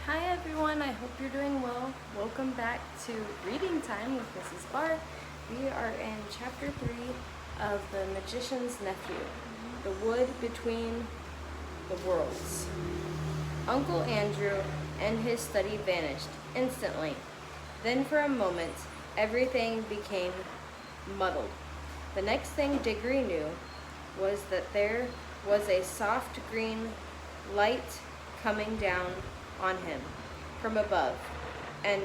Hi everyone, I hope you're doing well. Welcome back to Reading Time with Mrs. Barr. We are in chapter 3 of The Magician's Nephew, The Wood Between the Worlds. Uncle Andrew and his study vanished instantly. Then for a moment, everything became muddled. The next thing Diggory knew was that there was a soft green light coming down on him from above, and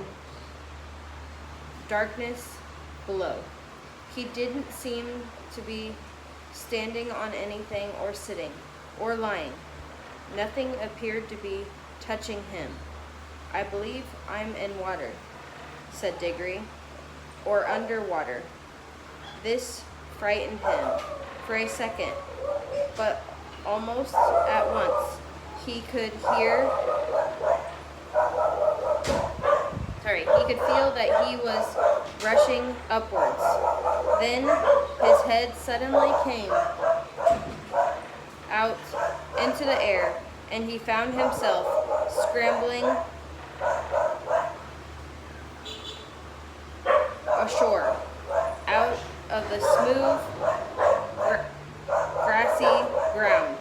darkness below. He didn't seem to be standing on anything or sitting or lying. Nothing appeared to be touching him. "I believe I'm in water," said Diggory, "or underwater." This frightened him for a second, but almost at once he could feel that he was rushing upwards. Then his head suddenly came out into the air, and he found himself scrambling ashore, out of the smooth, grassy ground.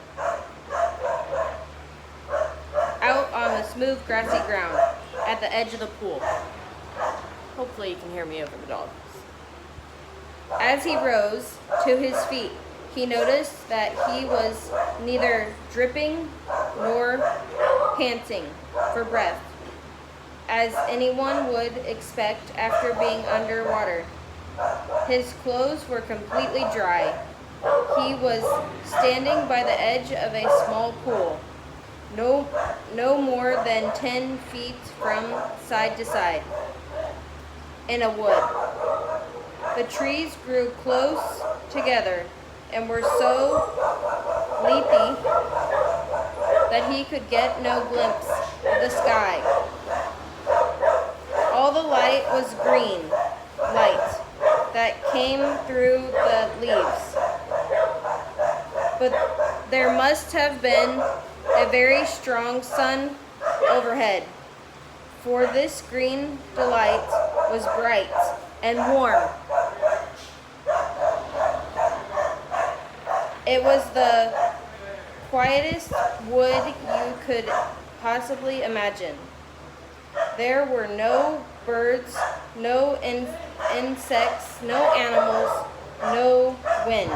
Out on the smooth, grassy ground at the edge of the pool. Hopefully you can hear me over the dogs. As he rose to his feet, he noticed that he was neither dripping nor panting for breath, as anyone would expect after being underwater. His clothes were completely dry. He was standing by the edge of a small pool, no more than 10 feet from side to side, in a wood. The trees grew close together and were so leafy that he could get no glimpse of the sky. All the light was green light that came through the leaves. But there must have been a very strong sun overhead, for this green delight was bright and warm. It was the quietest wood you could possibly imagine. There were no birds, no insects, no animals, no wind.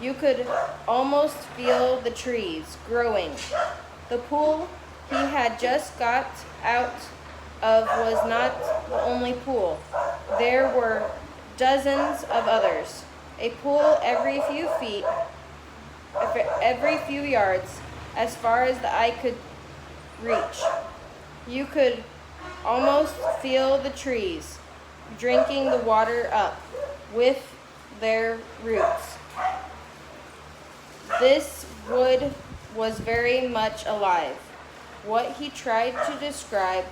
You could almost feel the trees growing. The pool he had just got out of was not the only pool. There were dozens of others. A pool every few yards, as far as the eye could reach. You could almost feel the trees drinking the water up with their roots. This wood was very much alive. What he tried to describe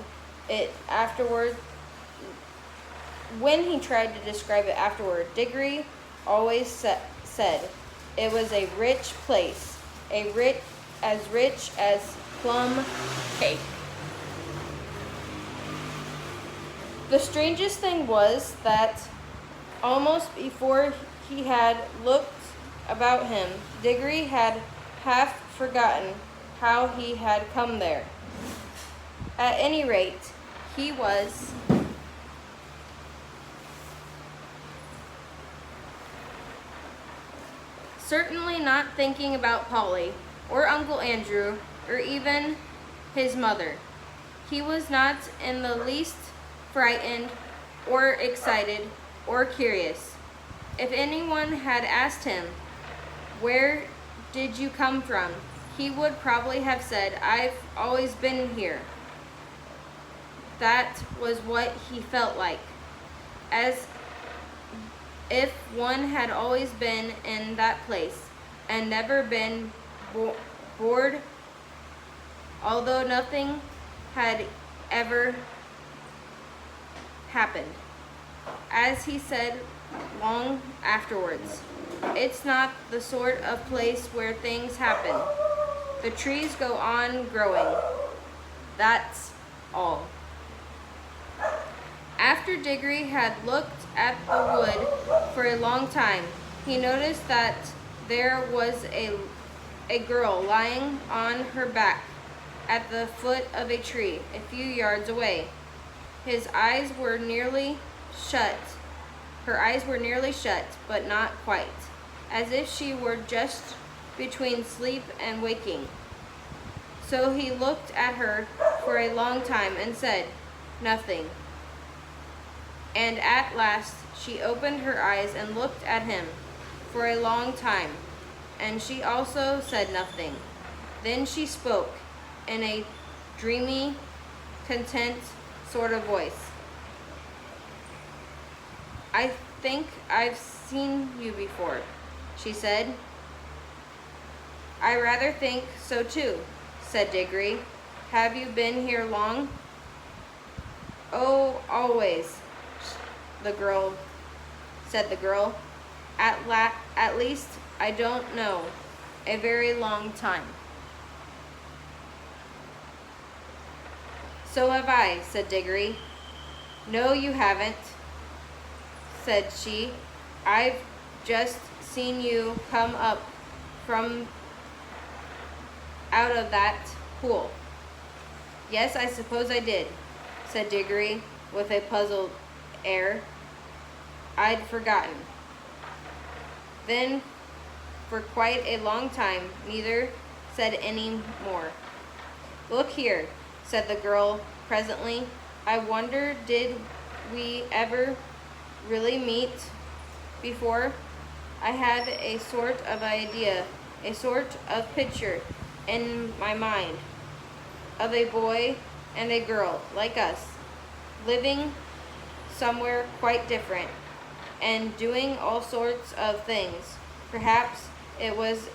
it afterward, when he tried to describe it afterward, Diggory always said it was a rich place, as rich as plum cake. The strangest thing was that almost before he had looked about him, Diggory had half forgotten how he had come there. At any rate, he was certainly not thinking about Polly, or Uncle Andrew, or even his mother. He was not in the least frightened, or excited, or curious. If anyone had asked him, "Where did you come from?" he would probably have said, "I've always been here." That was what he felt like, as if one had always been in that place and never been bored, although nothing had ever happened. As he said long afterwards, "It's not the sort of place where things happen. The trees go on growing. That's all. After Diggory had looked at the wood for a long time, he noticed that there was a girl lying on her back at the foot of a tree a few yards away. His eyes were nearly shut. Her eyes were nearly shut, but not quite, as if she were just between sleep and waking. So he looked at her for a long time and said nothing. And at last she opened her eyes and looked at him for a long time, and she also said nothing. Then she spoke in a dreamy, content sort of voice. "I think I've seen you before," she said. "I rather think so too," said Diggory. "Have you been here long?" "Oh, always," said the girl. At least, I don't know, a very long time." "So have I," said Diggory. "No, you haven't," said she. "I've just seen you come up from out of that pool." "Yes, I suppose I did," said Diggory with a puzzled air. "I'd forgotten." Then, for quite a long time, neither said any more. "Look here," said the girl presently. "I wonder, did we ever really meet before? I had a sort of idea, a sort of picture in my mind of a boy and a girl like us, living somewhere quite different and doing all sorts of things. Perhaps it was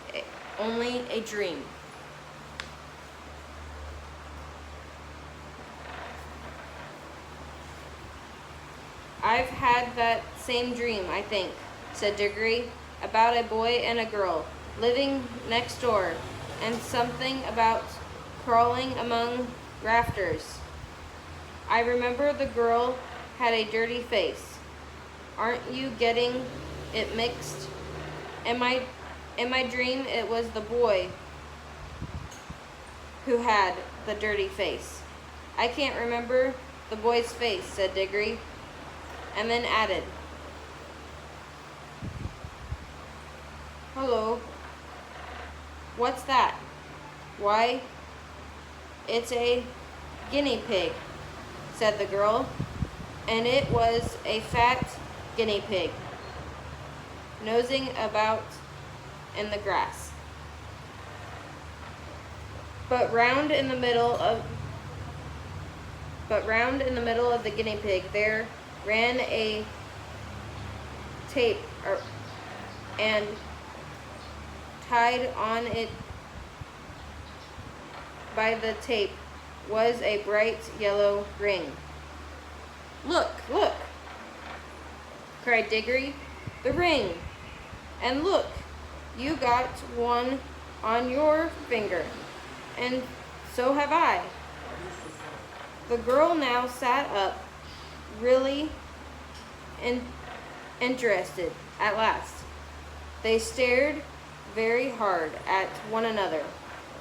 only a dream." "I've had that same dream, I think," said Diggory, "about a boy and a girl living next door, and something about crawling among rafters. I remember the girl had a dirty face. Aren't you getting it mixed? In my dream, it was the boy who had the dirty face." "I can't remember the boy's face," said Diggory, and then added, "Hello, what's that?" "Why, it's a guinea pig," said the girl, and it was a fat guinea pig, nosing about in the grass. But round in the middle of the guinea pig there ran a tape, and tied on it by the tape was a bright yellow ring. "Look, look!" cried Diggory. "The ring! And look, you got one on your finger, and so have I." The girl now sat up, really interested at last. They stared very hard at one another,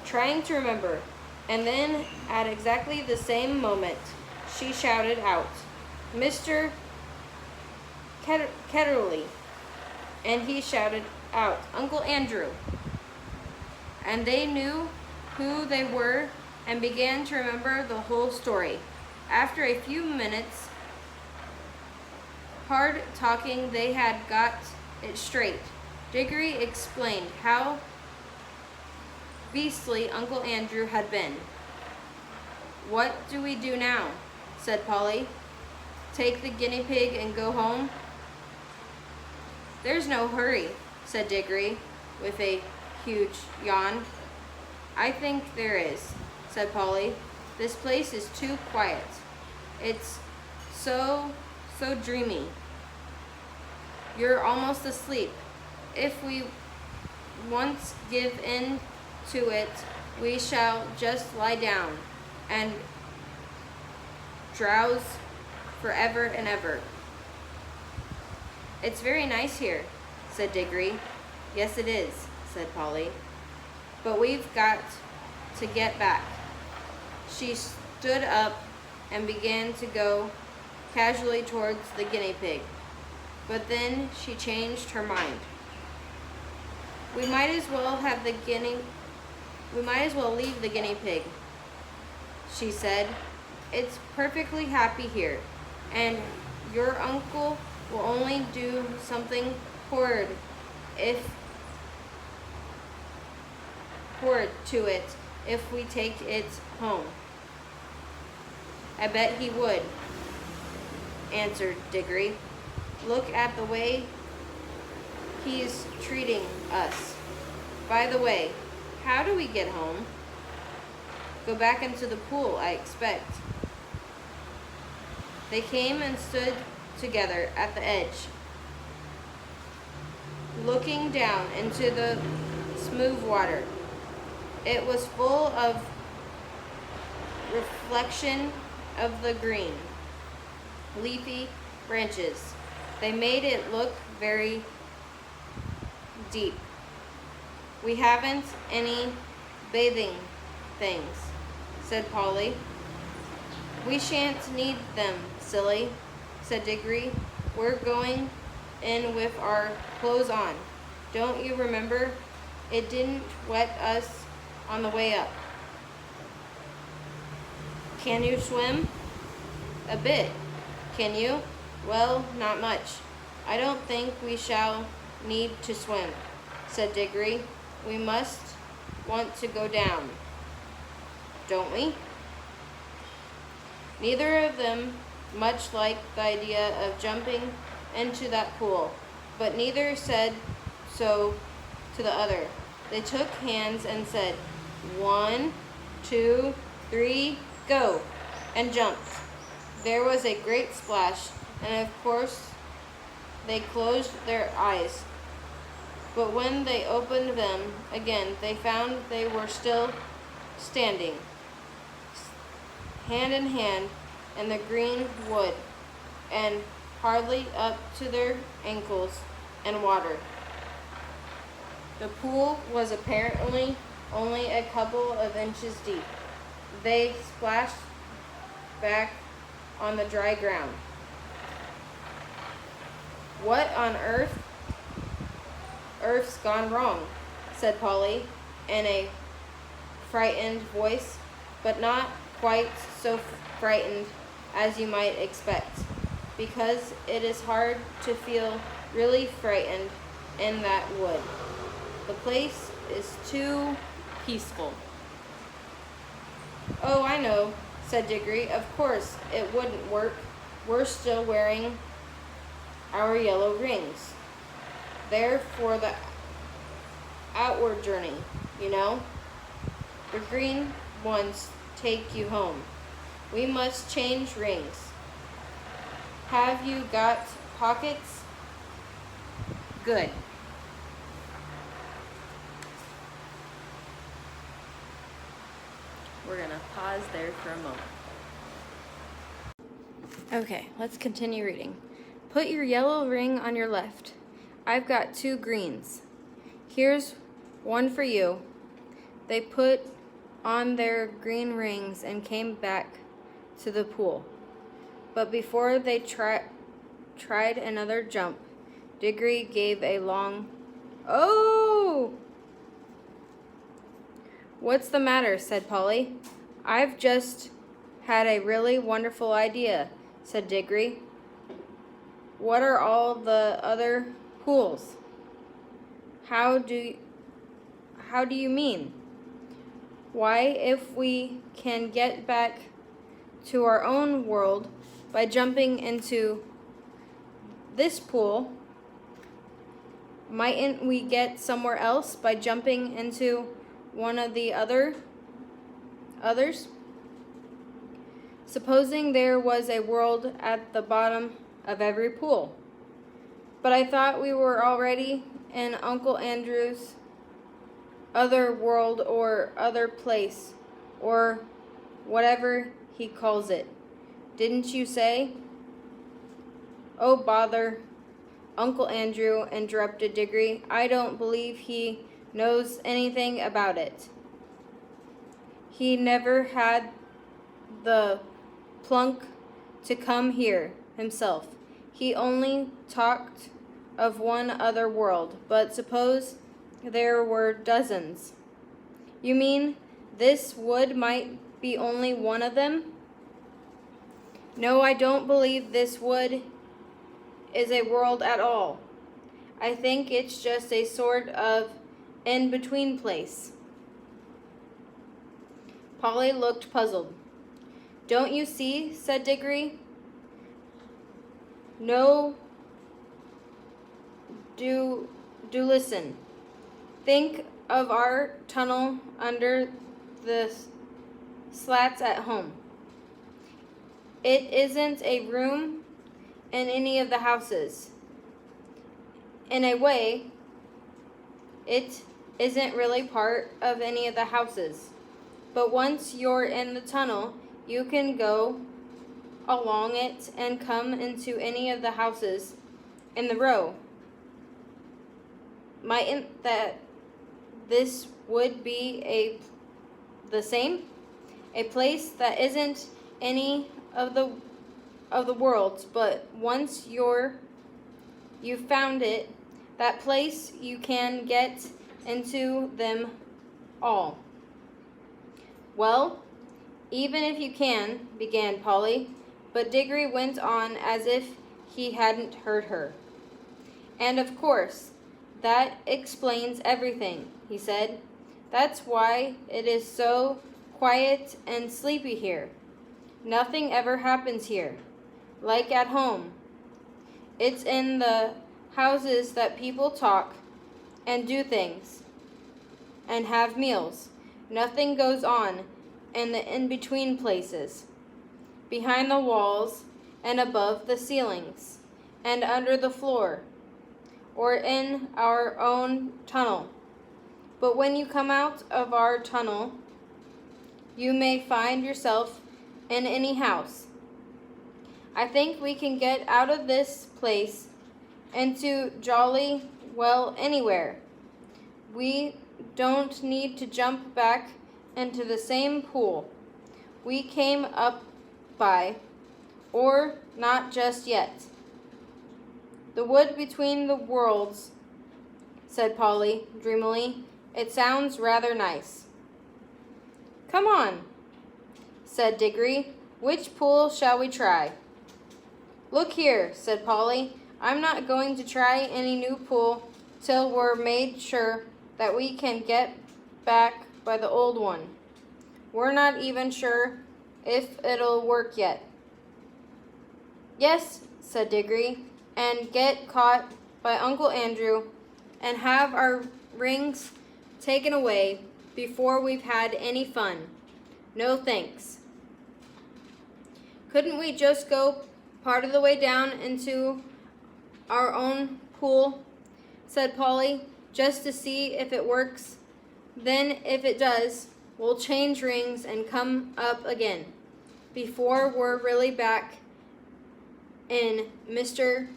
trying to remember, and then at exactly the same moment she shouted out, "Mr. Ketterly," and he shouted out, "Uncle Andrew." And they knew who they were and began to remember the whole story. After a few minutes' hard talking, they had got it straight. Diggory explained how beastly Uncle Andrew had been. "What do we do now?" said Polly. "Take the guinea pig and go home?" "There's no hurry," said Diggory with a huge yawn. "I think there is," said Polly. "This place is too quiet. It's so dreamy. You're almost asleep. If we once give in to it, we shall just lie down and drowse forever and ever. It's very nice here, said Diggory. Yes, it is, said Polly. But we've got to get back. She stood up and began to go casually towards the guinea pig. But then she changed her mind. We might as well leave the guinea pig, she said. It's perfectly happy here, and your uncle will only do something horrid to it if we take it home. I bet he would, answered Diggory. Look at the way he's treating us. By the way, how do we get home? Go back into the pool, I expect. They came and stood together at the edge, looking down into the smooth water. It was full of reflection of the green, leafy branches. They made it look very deep. We haven't any bathing things, said Polly. We shan't need them, silly, said Diggory. We're going in with our clothes on. Don't you remember? It didn't wet us on the way up. Can you swim? A bit. Can you? Well, not much. I don't think we shall need to swim, said Diggory. We must want to go down, don't we? Neither of them much liked the idea of jumping into that pool, but neither said so to the other. They took hands and said, 1, 2, 3, go, and jumped. There was a great splash, and of course they closed their eyes. But when they opened them again, they found they were still standing, hand in hand, in the green wood, and hardly up to their ankles in water. The pool was apparently only a couple of inches deep. They splashed back on the dry ground. What on earth's gone wrong, said Polly in a frightened voice, but not quite so frightened as you might expect, because it is hard to feel really frightened in that wood. The place is too peaceful. Oh, I know, said Diggory. Of course it wouldn't work. We're still wearing our yellow rings. They're for the outward journey, you know. The green ones take you home. We must change rings. Have you got pockets? Good. We're going to pause there for a moment. Okay, let's continue reading. Put your yellow ring on your left. I've got 2 greens. Here's one for you. They put on their green rings and came back to the pool. But before they tried another jump, Diggory gave a long, "Oh!" What's the matter? Said Polly. I've just had a really wonderful idea, said Diggory. What are all the other pools? How do you mean? Why, if we can get back to our own world by jumping into this pool, mightn't we get somewhere else by jumping into one of the others? Supposing there was a world at the bottom of every pool. But I thought we were already in Uncle Andrew's other world or other place, or whatever he calls it. didn't you say?" "Oh, bother," Uncle Andrew interrupted Diggory. "I don't believe he knows anything about it. He never had the plunk to come here himself. He only talked of one other world, but suppose there were dozens." "You mean this wood might be only one of them?" "No, I don't believe this wood is a world at all. I think it's just a sort of in-between place." Polly looked puzzled. "Don't you see?" said Diggory. "No, do listen. Think of our tunnel under the slats at home. It isn't a room in any of the houses. In a way, it isn't really part of any of the houses. But once you're in the tunnel, you can go along it and come into any of the houses in the row. Mightn't that this would be the same? A place that isn't any of the worlds, but once you've found it, that place you can get into them all." "Well, even if you can," began Polly, but Diggory went on as if he hadn't heard her. "And of course, that explains everything," he said. "That's why it is so quiet and sleepy here. Nothing ever happens here, like at home. It's in the houses that people talk and do things and have meals. Nothing goes on in the in-between places, behind the walls and above the ceilings and under the floor, or in our own tunnel. But when you come out of our tunnel, you may find yourself in any house. I think we can get out of this place into jolly well anywhere. We don't need to jump back into the same pool we came up by, or not just yet." "The wood between the worlds," said Polly dreamily. "It sounds rather nice." "Come on," said Diggory. "Which pool shall we try?" "Look here," said Polly. "I'm not going to try any new pool till we're made sure that we can get back by the old one. We're not even sure if it'll work yet." "Yes," said Diggory, "and get caught by Uncle Andrew and have our rings taken away before we've had any fun. No thanks." "Couldn't we just go part of the way down into our own pool?" said Polly, "just to see if it works. Then if it does, we'll change rings and come up again before we're really back in Mr.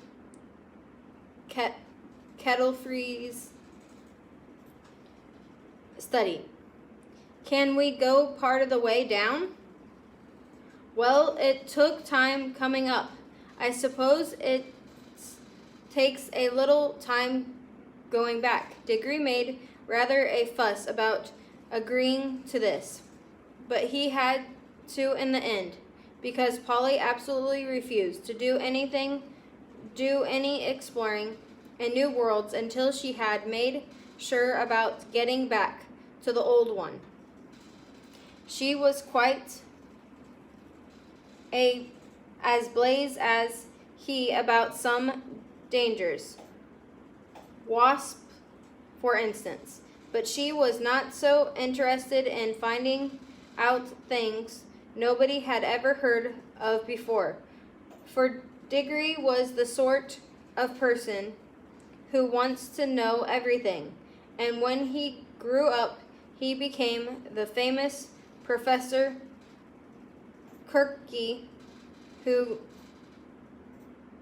Kettlefree's study. Can we go part of the way down?" "Well, it took time coming up. I suppose it takes a little time going back." Diggory made rather a fuss about agreeing to this, but he had to in the end, because Polly absolutely refused to do any exploring in new worlds until she had made sure about getting back to the old one. She was quite as blase as he about some dangers, wasps, for instance, but she was not so interested in finding out things nobody had ever heard of before, for Diggory was the sort of person who wants to know everything, and when he grew up, he became the famous Professor Kirky who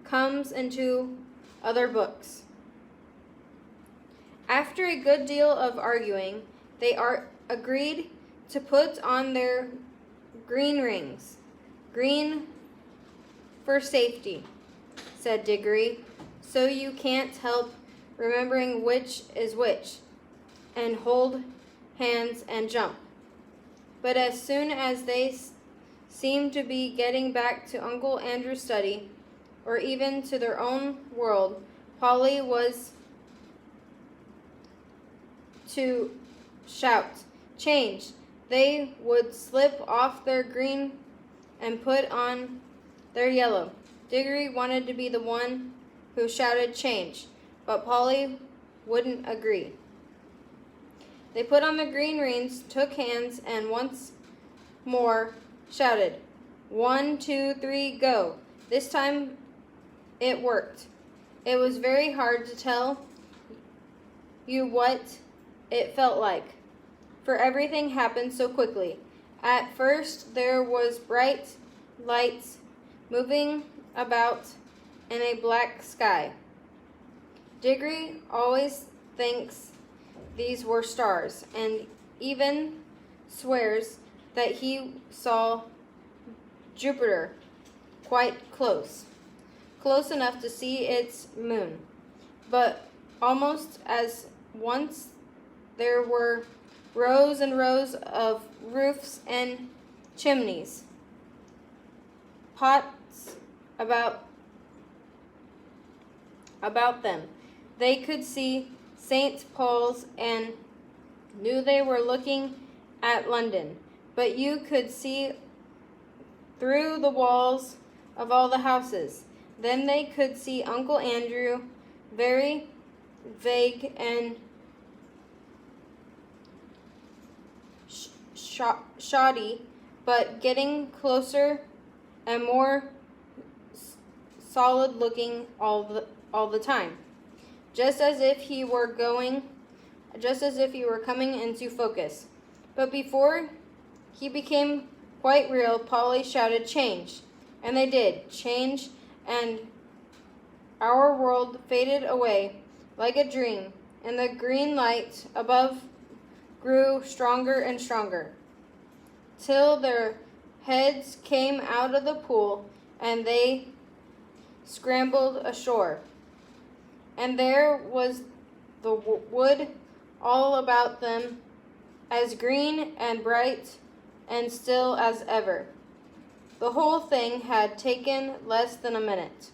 comes into other books. After a good deal of arguing, they agreed to put on their green rings. Green for safety, said Diggory, so you can't help remembering which is which, and hold hands and jump. But as soon as they seemed to be getting back to Uncle Andrew's study, or even to their own world, Polly was to shout, "Change!" They would slip off their green and put on their yellow. Diggory wanted to be the one who shouted change, but Polly wouldn't agree. They put on the green rings, took hands, and once more shouted, 1, 2, 3, go. This time it worked. It was very hard to tell you what it felt like, for everything happened so quickly. At first there was bright lights moving about in a black sky. Diggory always thinks these were stars, and even swears that he saw Jupiter quite close enough to see its moon. But almost as once there were rows and rows of roofs and chimneys, pots about them. They could see St. Paul's and knew they were looking at London, but you could see through the walls of all the houses. Then they could see Uncle Andrew, very vague and shoddy, but getting closer and more solid looking all the time, just as if he were coming into focus. But before he became quite real, Polly shouted change, and they did change, and our world faded away like a dream, and the green light above grew stronger and stronger, till their heads came out of the pool, and they scrambled ashore. And there was the wood all about them, as green and bright and still as ever. The whole thing had taken less than a minute.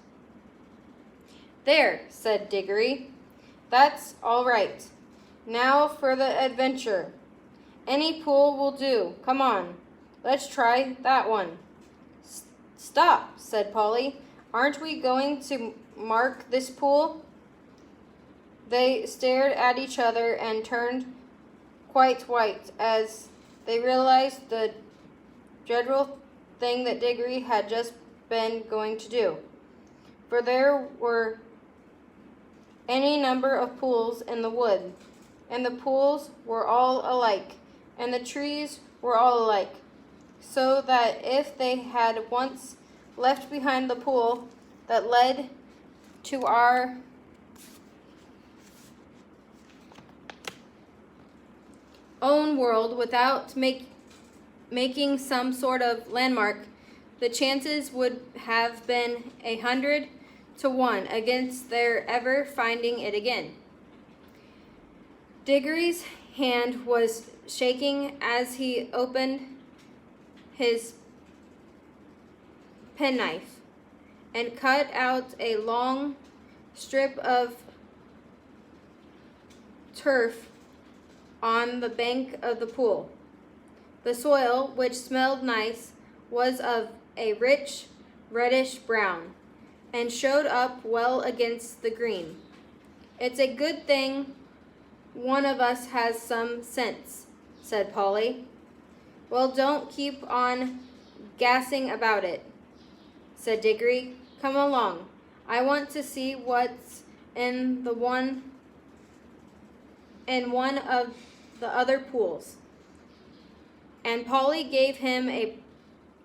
"There," said Diggory. "That's all right. Now for the adventure. Any pool will do. Come on, let's try that one." "Stop," said Polly. "Aren't we going to mark this pool?" They stared at each other and turned quite white as they realized the dreadful thing that Diggory had just been going to do. For there were any number of pools in the wood, and the pools were all alike, and the trees were all alike, so that if they had once left behind the pool that led to our own world without making some sort of landmark, the chances would have been 100 to 1 against their ever finding it again. Diggory's hand was shaking as he opened his penknife and cut out a long strip of turf on the bank of the pool. The soil, which smelled nice, was of a rich reddish brown, and showed up well against the green. "It's a good thing one of us has some sense," said Polly. "Well, don't keep on gassing about it," said Diggory. "Come along. I want to see what's in one of the other pools." And Polly gave him a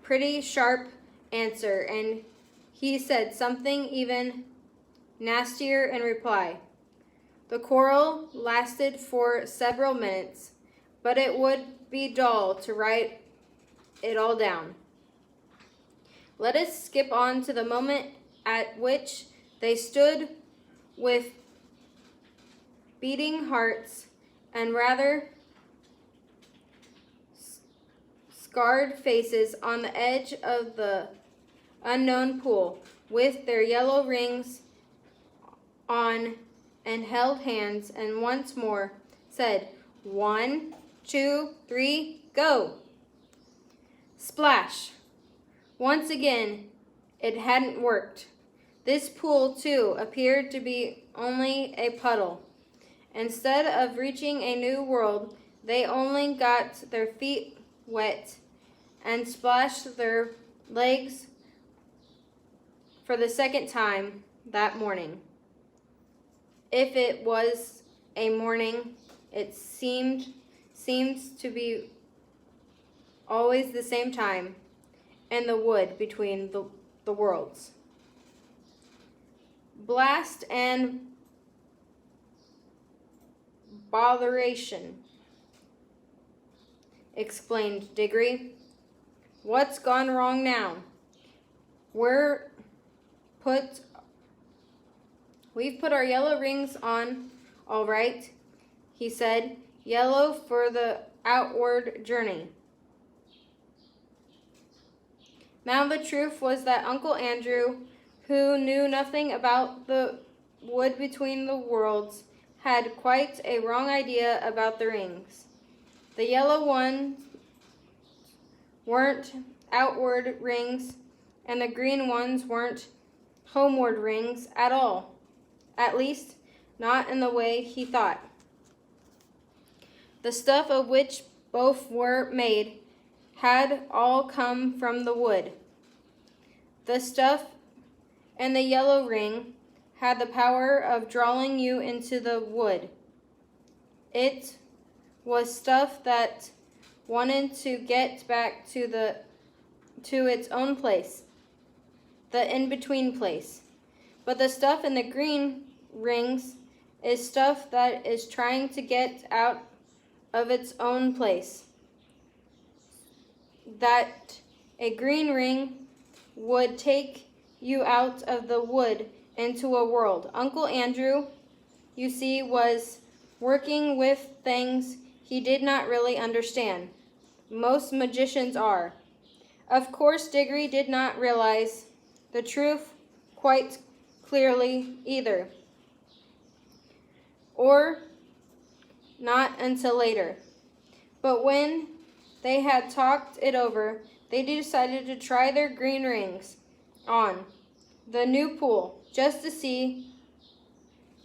pretty sharp answer, and he said something even nastier in reply. The quarrel lasted for several minutes, but it would be dull to write it all down. Let us skip on to the moment at which they stood with beating hearts and rather scarred faces on the edge of the unknown pool, with their yellow rings on and held hands, and once more said, 1, 2, 3, go! Splash! Once again, it hadn't worked. This pool, too, appeared to be only a puddle. Instead of reaching a new world, they only got their feet wet and splashed their legs for the second time that morning. If it was a morning, it seems to be always the same time in the wood between the worlds. Blast and botheration, exclaimed Diggory. What's gone wrong now? We've put our yellow rings on, all right, he said. Yellow for the outward journey. Now the truth was that Uncle Andrew, who knew nothing about the wood between the worlds, had quite a wrong idea about the rings. The yellow ones weren't outward rings, and the green ones weren't homeward rings at all. At least, not in the way he thought. The stuff of which both were made had all come from the wood. The stuff in the yellow ring had the power of drawing you into the wood. It was stuff that wanted to get back to its own place, the in-between place. But the stuff in the green rings is stuff that is trying to get out of its own place. That a green ring would take you out of the wood into a world. Uncle Andrew, you see, was working with things he did not really understand. Most magicians are. Of course, Diggory did not realize the truth quite clearly either, or not until later. But when they had talked it over, they decided to try their green rings on the new pool just to see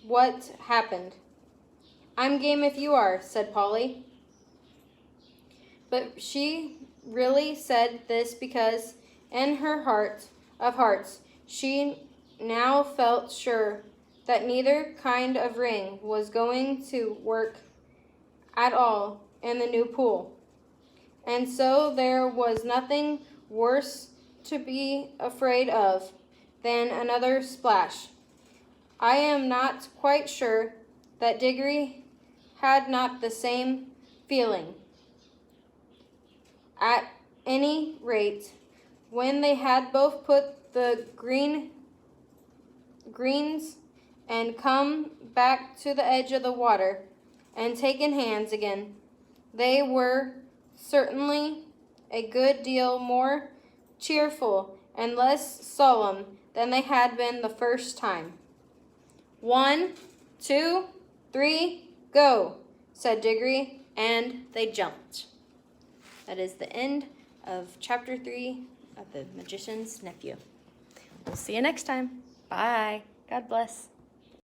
what happened. I'm game if you are, said Polly. But she really said this because in her heart of hearts she now felt sure that neither kind of ring was going to work at all in the new pool. And so there was nothing worse to be afraid of than another splash. I am not quite sure that Diggory had not the same feeling. At any rate, when they had both put the greens and come back to the edge of the water and taken hands again, they were certainly a good deal more cheerful and less solemn than they had been the first time. 1, 2, 3, go, said Diggory, and they jumped. That is the end of chapter 3 of The Magician's Nephew. We'll see you next time. Bye. God bless.